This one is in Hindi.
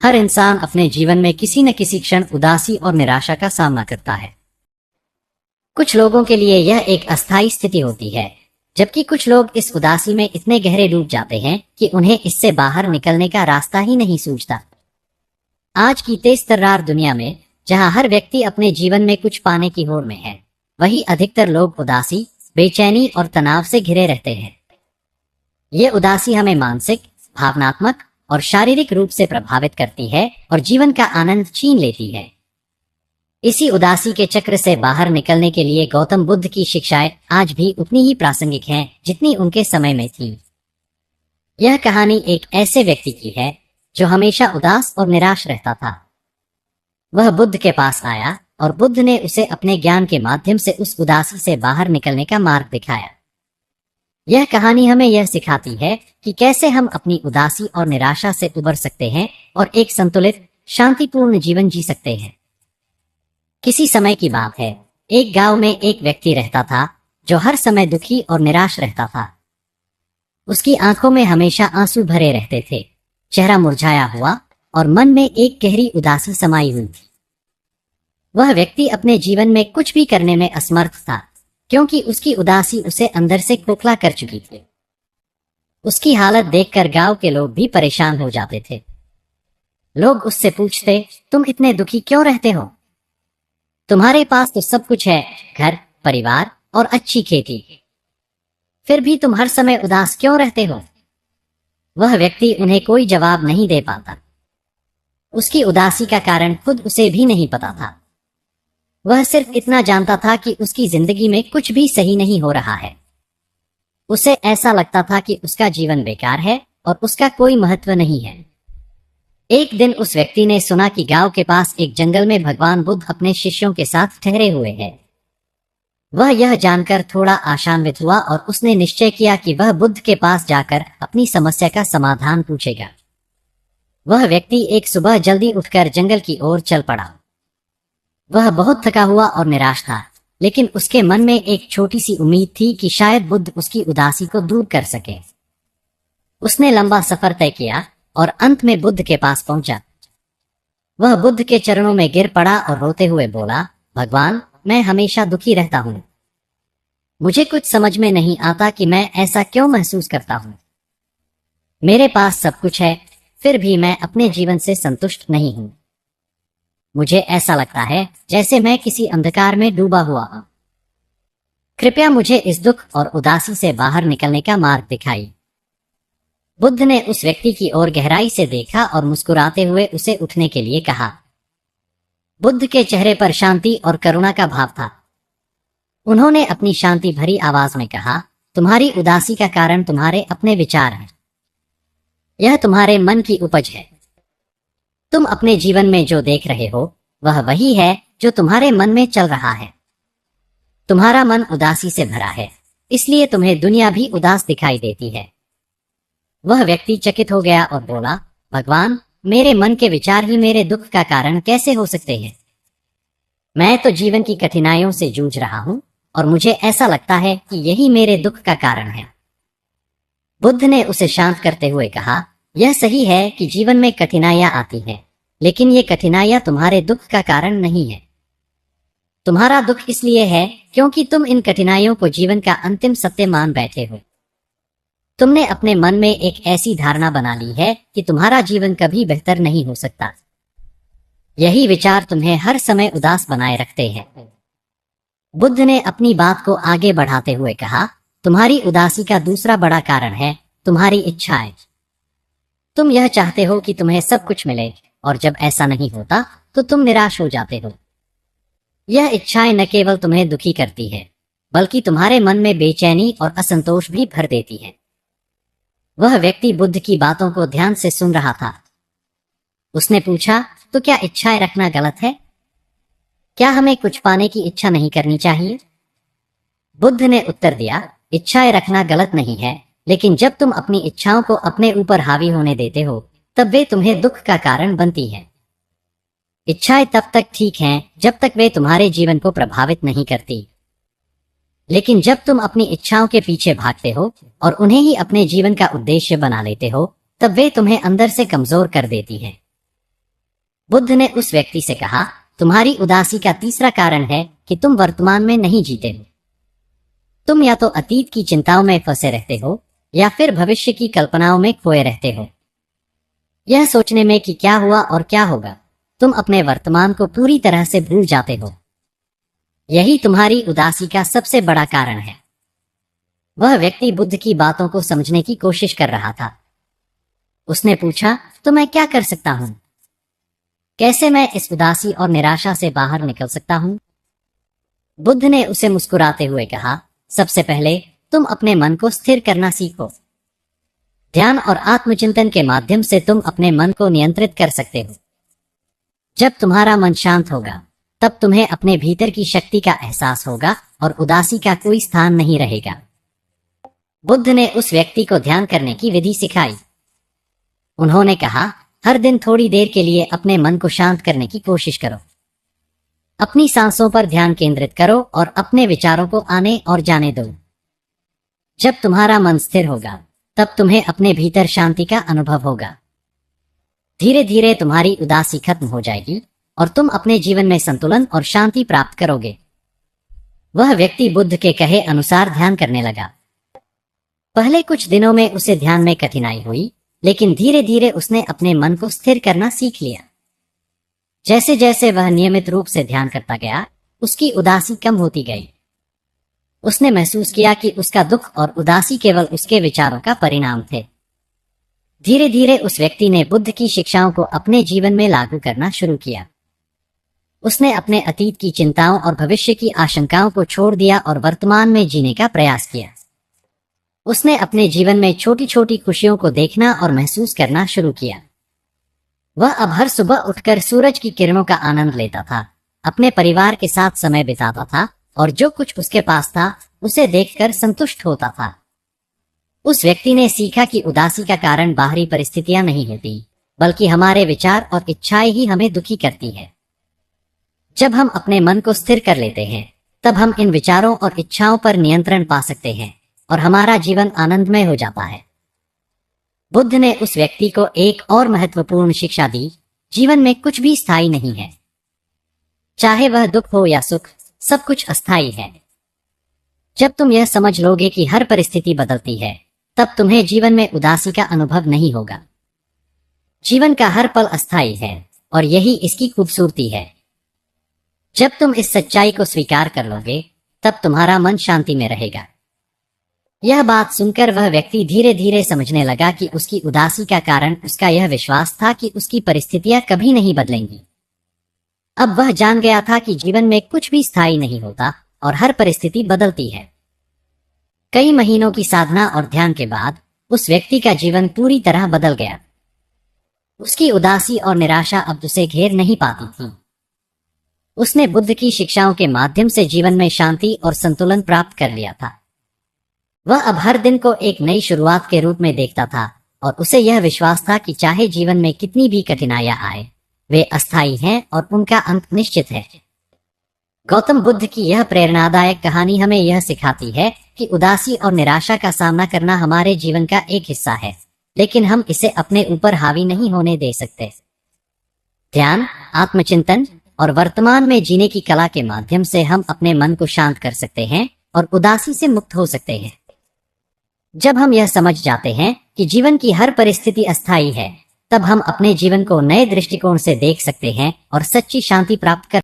हर इंसान अपने जीवन में किसी न किसी क्षण उदासी और निराशा का सामना करता है। कुछ लोगों के लिए यह एक अस्थायी स्थिति होती है, जबकि कुछ लोग इस उदासी में इतने गहरे डूब जाते हैं कि उन्हें इससे बाहर निकलने का रास्ता ही नहीं सूझता। आज की तेज तर्रार दुनिया में, जहां हर व्यक्ति अपने जीवन में कुछ पाने की होड़ में है, वहीं अधिकतर लोग उदासी, बेचैनी और तनाव से घिरे रहते हैं। ये उदासी हमें मानसिक, भावनात्मक और शारीरिक रूप से प्रभावित करती है और जीवन का आनंद छीन लेती है। इसी उदासी के चक्र से बाहर निकलने के लिए गौतम बुद्ध की शिक्षाएं आज भी उतनी ही प्रासंगिक हैं जितनी उनके समय में थी। यह कहानी एक ऐसे व्यक्ति की है जो हमेशा उदास और निराश रहता था। वह बुद्ध के पास आया और बुद्ध ने उसे अपने ज्ञान के माध्यम से उस उदासी से बाहर निकलने का मार्ग दिखाया। यह कहानी हमें यह सिखाती है कि कैसे हम अपनी उदासी और निराशा से उबर सकते हैं और एक संतुलित, शांतिपूर्ण जीवन जी सकते हैं। किसी समय की बात है, एक गांव में एक व्यक्ति रहता था जो हर समय दुखी और निराश रहता था। उसकी आंखों में हमेशा आंसू भरे रहते थे, चेहरा मुरझाया हुआ और मन में एक गहरी उदासी समाई हुई थी। वह व्यक्ति अपने जीवन में कुछ भी करने में असमर्थ था, क्योंकि उसकी उदासी उसे अंदर से खोखला कर चुकी थी। उसकी हालत देखकर गांव के लोग भी परेशान हो जाते थे। लोग उससे पूछते, तुम इतने दुखी क्यों रहते हो? तुम्हारे पास तो सब कुछ है, घर, परिवार और अच्छी खेती, फिर भी तुम हर समय उदास क्यों रहते हो? वह व्यक्ति उन्हें कोई जवाब नहीं दे पाता। उसकी उदासी का कारण खुद उसे भी नहीं पता था। वह सिर्फ इतना जानता था कि उसकी जिंदगी में कुछ भी सही नहीं हो रहा है। उसे ऐसा लगता था कि उसका जीवन बेकार है और उसका कोई महत्व नहीं है। एक दिन उस व्यक्ति ने सुना कि गांव के पास एक जंगल में भगवान बुद्ध अपने शिष्यों के साथ ठहरे हुए हैं। वह यह जानकर थोड़ा आशान्वित हुआ और उसने निश्चय किया कि वह बुद्ध के पास जाकर अपनी समस्या का समाधान पूछेगा। वह व्यक्ति एक सुबह जल्दी उठकर जंगल की ओर चल पड़ा। वह बहुत थका हुआ और निराश था, लेकिन उसके मन में एक छोटी सी उम्मीद थी कि शायद बुद्ध उसकी उदासी को दूर कर सके। उसने लंबा सफर तय किया और अंत में बुद्ध के पास पहुंचा। वह बुद्ध के चरणों में गिर पड़ा और रोते हुए बोला, भगवान, मैं हमेशा दुखी रहता हूं। मुझे कुछ समझ में नहीं आता कि मैं ऐसा क्यों महसूस करता हूं। मेरे पास सब कुछ है, फिर भी मैं अपने जीवन से संतुष्ट नहीं हूं। मुझे ऐसा लगता है जैसे मैं किसी अंधकार में डूबा हुआ हूं। कृपया मुझे इस दुख और उदासी से बाहर निकलने का मार्ग दिखाइए। बुद्ध ने उस व्यक्ति की ओर गहराई से देखा और मुस्कुराते हुए उसे उठने के लिए कहा। बुद्ध के चेहरे पर शांति और करुणा का भाव था। उन्होंने अपनी शांति भरी आवाज में कहा, तुम्हारी उदासी का कारण तुम्हारे अपने विचार हैं। यह तुम्हारे मन की उपज है। तुम अपने जीवन में जो देख रहे हो, वह वही है जो तुम्हारे मन में चल रहा है। तुम्हारा मन उदासी से भरा है, इसलिए तुम्हें दुनिया भी उदास दिखाई देती है। वह व्यक्ति चकित हो गया और बोला, भगवान, मेरे मन के विचार ही मेरे दुख का कारण कैसे हो सकते हैं? मैं तो जीवन की कठिनाइयों से जूझ रहा हूं और मुझे ऐसा लगता है कि यही मेरे दुख का कारण है। बुद्ध ने उसे शांत करते हुए कहा, यह सही है कि जीवन में कठिनाइयां आती हैं, लेकिन ये कठिनाइयां तुम्हारे दुख का कारण नहीं है। तुम्हारा दुख इसलिए है क्योंकि तुम इन कठिनाइयों को जीवन का अंतिम सत्य मान बैठे हो। तुमने अपने मन में एक ऐसी धारणा बना ली है कि तुम्हारा जीवन कभी बेहतर नहीं हो सकता। यही विचार तुम्हें हर समय उदास बनाए रखते हैं। बुद्ध ने अपनी बात को आगे बढ़ाते हुए कहा, तुम्हारी उदासी का दूसरा बड़ा कारण है तुम्हारी इच्छाएं। तुम यह चाहते हो कि तुम्हें सब कुछ मिले, और जब ऐसा नहीं होता तो तुम निराश हो जाते हो। यह इच्छाएं न केवल तुम्हें दुखी करती है, बल्कि तुम्हारे मन में बेचैनी और असंतोष भी भर देती है। वह व्यक्ति बुद्ध की बातों को ध्यान से सुन रहा था। उसने पूछा, तो क्या इच्छाएं रखना गलत है? क्या हमें कुछ पाने की इच्छा नहीं करनी चाहिए? बुद्ध ने उत्तर दिया, इच्छाएं रखना गलत नहीं है, लेकिन जब तुम अपनी इच्छाओं को अपने ऊपर हावी होने देते हो, तब वे तुम्हें दुख का कारण बनती हैं। इच्छाएं तब तक ठीक हैं जब तक वे तुम्हारे जीवन को प्रभावित नहीं करती, लेकिन जब तुम अपनी इच्छाओं के पीछे भागते हो और उन्हें ही अपने जीवन का उद्देश्य बना लेते हो, तब वे तुम्हें अंदर से कमजोर कर देती हैं। बुद्ध ने उस व्यक्ति से कहा, तुम्हारी उदासी का तीसरा कारण है कि तुम वर्तमान में नहीं जीते हो। तुम या तो अतीत की चिंताओं में फंसे रहते हो या फिर भविष्य की कल्पनाओं में खोए रहते हो। यह सोचने में कि क्या हुआ और क्या होगा, तुम अपने वर्तमान को पूरी तरह से भूल जाते हो। यही तुम्हारी उदासी का सबसे बड़ा कारण है। वह व्यक्ति बुद्ध की बातों को समझने की कोशिश कर रहा था। उसने पूछा, तो मैं क्या कर सकता हूं? कैसे मैं इस उदासी और निराशा से बाहर निकल सकता हूं? बुद्ध ने उसे मुस्कुराते हुए कहा, सबसे पहले तुम अपने मन को स्थिर करना सीखो। ध्यान और आत्मचिंतन के माध्यम से तुम अपने मन को नियंत्रित कर सकते हो। जब तुम्हारा मन शांत होगा, तब तुम्हें अपने भीतर की शक्ति का एहसास होगा और उदासी का कोई स्थान नहीं रहेगा। बुद्ध ने उस व्यक्ति को ध्यान करने की विधि सिखाई। उन्होंने कहा, हर दिन थोड़ी देर के लिए अपने मन को शांत करने की कोशिश करो। अपनी सांसों पर ध्यान केंद्रित करो और अपने विचारों को आने और जाने दो। जब तुम्हारा मन स्थिर होगा, तब तुम्हें अपने भीतर शांति का अनुभव होगा। धीरे धीरे तुम्हारी उदासी खत्म हो जाएगी और तुम अपने जीवन में संतुलन और शांति प्राप्त करोगे। वह व्यक्ति बुद्ध के कहे अनुसार ध्यान करने लगा। पहले कुछ दिनों में उसे ध्यान में कठिनाई हुई, लेकिन धीरे धीरे उसने अपने मन को स्थिर करना सीख लिया। जैसे जैसे वह नियमित रूप से ध्यान करता गया, उसकी उदासी कम होती गई। उसने महसूस किया कि उसका दुख और उदासी केवल उसके विचारों का परिणाम थे। धीरे धीरे उस व्यक्ति ने बुद्ध की शिक्षाओं को अपने जीवन में लागू करना शुरू किया। उसने अपने अतीत की चिंताओं और भविष्य की आशंकाओं को छोड़ दिया और वर्तमान में जीने का प्रयास किया। उसने अपने जीवन में छोटी छोटी खुशियों को देखना और महसूस करना शुरू किया। वह अब हर सुबह उठकर सूरज की किरणों का आनंद लेता था, अपने परिवार के साथ समय बिताता था और जो कुछ उसके पास था उसे देखकर संतुष्ट होता था। उस व्यक्ति ने सीखा कि उदासी का कारण बाहरी परिस्थितियां नहीं होती, बल्कि हमारे विचार और इच्छाएं ही हमें दुखी करती है। जब हम अपने मन को स्थिर कर लेते हैं, तब हम इन विचारों और इच्छाओं पर नियंत्रण पा सकते हैं और हमारा जीवन आनंदमय हो जाता है। बुद्ध ने उस व्यक्ति को एक और महत्वपूर्ण शिक्षा दी, जीवन में कुछ भी स्थायी नहीं है। चाहे वह दुख हो या सुख, सब कुछ अस्थायी है। जब तुम यह समझ लोगे कि हर परिस्थिति बदलती है, तब तुम्हें जीवन में उदासी का अनुभव नहीं होगा। जीवन का हर पल अस्थायी है और यही इसकी खूबसूरती है। जब तुम इस सच्चाई को स्वीकार कर लोगे, तब तुम्हारा मन शांति में रहेगा। यह बात सुनकर वह व्यक्ति धीरे धीरे समझने लगा कि उसकी उदासी का कारण उसका यह विश्वास था कि उसकी परिस्थितियां कभी नहीं बदलेंगी। अब वह जान गया था कि जीवन में कुछ भी स्थायी नहीं होता और हर परिस्थिति बदलती है। कई महीनों की साधना और ध्यान के बाद उस व्यक्ति का जीवन पूरी तरह बदल गया। उसकी उदासी और निराशा अब उसे घेर नहीं पाती थी। उसने बुद्ध की शिक्षाओं के माध्यम से जीवन में शांति और संतुलन प्राप्त कर लिया था। वह अब हर दिन को एक नई शुरुआत के रूप में देखता था और उसे यह विश्वास था कि चाहे जीवन में कितनी भी कठिनाइयां आए, वे अस्थायी हैं और उनका अंत निश्चित है। गौतम बुद्ध की यह प्रेरणादायक कहानी हमें यह सिखाती है कि उदासी और निराशा का सामना करना हमारे जीवन का एक हिस्सा है, लेकिन हम इसे अपने ऊपर हावी नहीं होने दे सकते। ध्यान, आत्मचिंतन और वर्तमान में जीने की कला के माध्यम से हम अपने मन को शांत कर सकते हैं और उदासी से मुक्त हो सकते हैं। जब हम यह समझ जाते हैं कि जीवन की हर परिस्थिति अस्थायी है, तब हम अपने जीवन को नए दृष्टिकोण से देख सकते हैं और सच्ची शांति प्राप्त कर